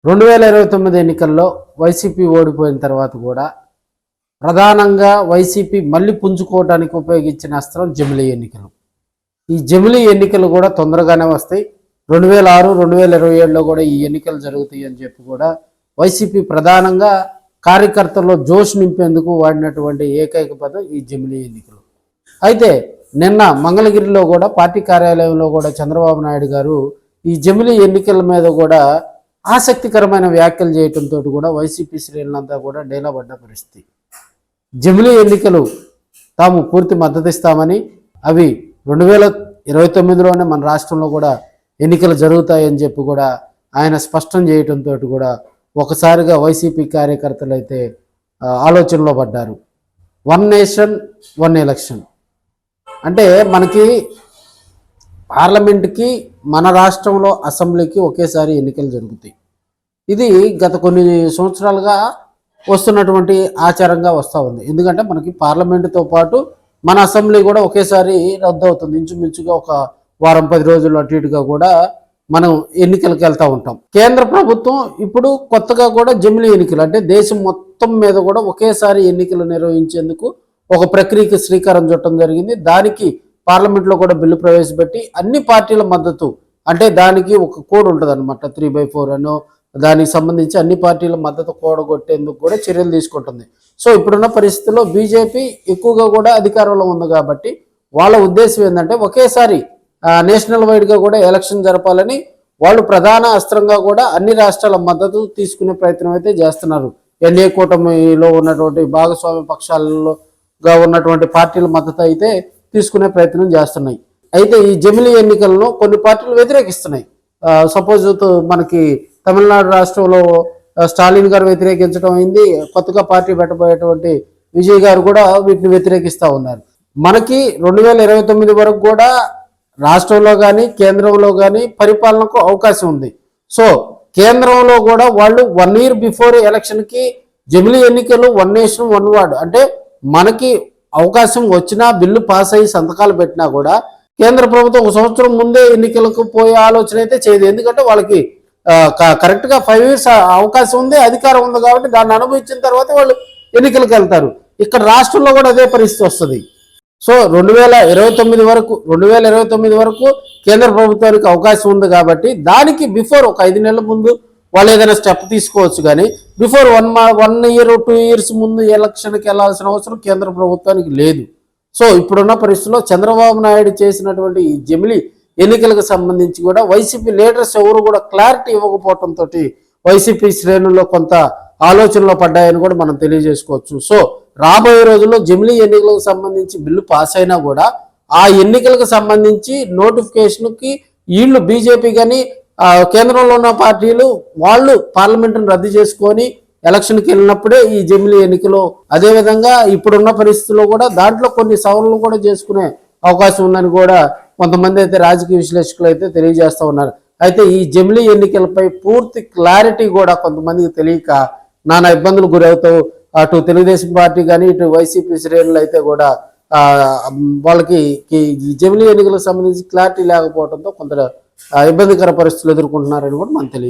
2029 ఎన్నికల్లో వైసీపీ ఓడిపోయిన తర్వాత కూడా ప్రధానంగా వైసీపీ మళ్ళీ పుంజుకోవడానికి ఉపయోగించిన అస్త్రం జమిలీ ఎన్నికలు. ఈ జమిలీ ఎన్నికలు కూడా తొందరగానే వస్తాయి. 2006, 2027లో కూడా ఈ ఎన్నికలు జరుగుతాయి అని చెప్పి కూడా వైసీపీ ప్రధానంగా కార్యకర్తల్లో జోష్ నింపేందుకు వాడినటువంటి ఏకైక పదం ఈ జమిలీ ఎన్నికలు. అయితే నిన్న మంగళగిరిలో కూడా పార్టీ కార్యాలయంలో కూడా చంద్రబాబు నాయుడు గారు ఈ జమిలీ ఎన్నికల మీద కూడా ఆసక్తికరమైన వ్యాఖ్యలు చేయడంతో కూడా వైసీపీ శ్రేణులంతా కూడా డేలాబడ్డ పరిస్థితి. జమిలీ ఎన్నికలు తాము పూర్తి మద్దతు ఇస్తామని, అవి 2029లోనే మన రాష్ట్రంలో కూడా ఎన్నికలు జరుగుతాయని చెప్పి కూడా ఆయన స్పష్టం చేయడంతో కూడా ఒకసారిగా వైసీపీ కార్యకర్తలు అయితే ఆలోచనలో పడ్డారు. 1 నేషన్ 1 ఎలక్షన్ అంటే మనకి పార్లమెంట్కి, మన రాష్ట్రంలో అసెంబ్లీకి ఒకేసారి ఎన్నికలు జరుగుతాయి. ఇది గత కొన్ని సంవత్సరాలుగా వస్తున్నటువంటి ఆచారంగా వస్తూ ఉంది. ఎందుకంటే మనకి పార్లమెంటుతో పాటు మన అసెంబ్లీ కూడా ఒకేసారి రద్దు అవుతుంది. ఇంచుమించుగా ఒక వారం 10 రోజులు అటు ఇటుగా కూడా మనం ఎన్నికలకు వెళ్తూ ఉంటాం. కేంద్ర ప్రభుత్వం ఇప్పుడు కొత్తగా కూడా జమిలీ ఎన్నికలు అంటే దేశం మొత్తం మీద కూడా ఒకేసారి ఎన్నికలు నిర్వహించేందుకు ఒక ప్రక్రియకి శ్రీకారం చుట్టడం జరిగింది. దానికి పార్లమెంట్లో కూడా బిల్లు ప్రవేశపెట్టి అన్ని పార్టీల మద్దతు, అంటే దానికి ఒక కోడ్ ఉంటుంది అనమాట, 3/4 అనో, దానికి సంబంధించి అన్ని పార్టీల మద్దతు కూడగొట్టేందుకు కూడా చర్యలు తీసుకుంటుంది. సో ఇప్పుడున్న పరిస్థితుల్లో బీజేపీ ఎక్కువగా కూడా అధికారంలో ఉంది కాబట్టి వాళ్ళ ఉద్దేశం ఏంటంటే ఒకేసారి నేషనల్ వైడ్గా కూడా ఎలక్షన్ జరపాలని వాళ్ళు ప్రధాన అస్త్రంగా కూడా అన్ని రాష్ట్రాల మద్దతు తీసుకునే ప్రయత్నం అయితే చేస్తున్నారు. ఎన్డీఏ కూటమిలో ఉన్నటువంటి భాగస్వామ్య పక్షాలలోగా ఉన్నటువంటి పార్టీల మద్దతు అయితే తీసుకునే ప్రయత్నం చేస్తున్నాయి. అయితే ఈ జమిలీ ఎన్నికలను కొన్ని పార్టీలు వ్యతిరేకిస్తున్నాయి. సపోజ్ మనకి తమిళనాడు రాష్ట్రంలో స్టాలిన్ గారు వ్యతిరేకించడం అయింది. కొత్తగా పార్టీ పెట్టబోయేటువంటి విజయ్ గారు కూడా వీటిని వ్యతిరేకిస్తూ ఉన్నారు. మనకి 2029 వరకు కూడా రాష్ట్రంలో కానీ కేంద్రంలో కానీ పరిపాలనకు అవకాశం ఉంది. సో కేంద్రంలో కూడా వాళ్ళు 1 year బిఫోర్ ఎలక్షన్కి జమిలీ ఎన్నికలు 1 నేషన్ 1 వార్డ్ అంటే మనకి అవకాశం వచ్చినా, బిల్లు పాస్ అయ్యి సంతకాలు పెట్టినా కూడా కేంద్ర ప్రభుత్వం 1 సంవత్సరం ముందే ఎన్నికలకు పోయే ఆలోచన అయితే చేయదు. ఎందుకంటే వాళ్ళకి కరెక్ట్గా 5 years అవకాశం ఉంది, అధికారం ఉంది కాబట్టి దాన్ని అనుభవించిన తర్వాత వాళ్ళు ఎన్నికలకు వెళ్తారు. ఇక్కడ రాష్ట్రంలో కూడా అదే పరిస్థితి వస్తుంది. సో 2029 వరకు కేంద్ర ప్రభుత్వానికి అవకాశం ఉంది కాబట్టి దానికి బిఫోర్ ఒక 5 నెలల ముందు వాళ్ళు ఏదైనా స్టెప్ తీసుకోవచ్చు. కానీ బిఫోర్ 1 year 2 years ముందు ఎలక్షన్కి వెళ్లాల్సిన అవసరం కేంద్ర ప్రభుత్వానికి లేదు. సో ఇప్పుడున్న పరిస్థితుల్లో చంద్రబాబు నాయుడు చేసినటువంటి ఈ జమిలీ ఎన్నికలకు సంబంధించి కూడా వైసీపీ లీడర్స్ ఎవరు కూడా క్లారిటీ ఇవ్వకపోవడంతో వైసీపీ శ్రేణుల్లో కొంత ఆలోచనలో పడ్డాయని కూడా మనం తెలియజేసుకోవచ్చు. సో రాబోయే రోజుల్లో జమిలీ ఎన్నికలకు సంబంధించి బిల్లు పాస్ అయినా కూడా ఆ ఎన్నికలకు సంబంధించి నోటిఫికేషన్కి వీళ్ళు బీజేపీ కానీ కేంద్రంలో ఉన్న పార్టీలు వాళ్ళు పార్లమెంటును రద్దు చేసుకొని ఎలక్షన్కి వెళ్ళినప్పుడే ఈ జమిలీ ఎన్నికలు, అదేవిధంగా ఇప్పుడున్న పరిస్థితుల్లో కూడా దాంట్లో కొన్ని సవరణలు కూడా చేసుకునే అవకాశం ఉందని కూడా కొంతమంది అయితే రాజకీయ విశ్లేషకులు అయితే తెలియజేస్తూ ఉన్నారు. అయితే ఈ జమిలీ ఎన్నికలపై పూర్తి క్లారిటీ కూడా కొంతమందికి తెలియక నానా ఇబ్బందులు గురవుతూ అటు తెలుగుదేశం పార్టీ కానీ ఇటు వైసీపీ శ్రేణులు అయితే కూడా వాళ్ళకి ఈ జమిలీ ఎన్నికలకు సంబంధించి క్లారిటీ లేకపోవడంతో కొంత ఇబ్బందికర పరిస్థితులు ఎదుర్కొంటున్నారని కూడా మనకు తెలియదు.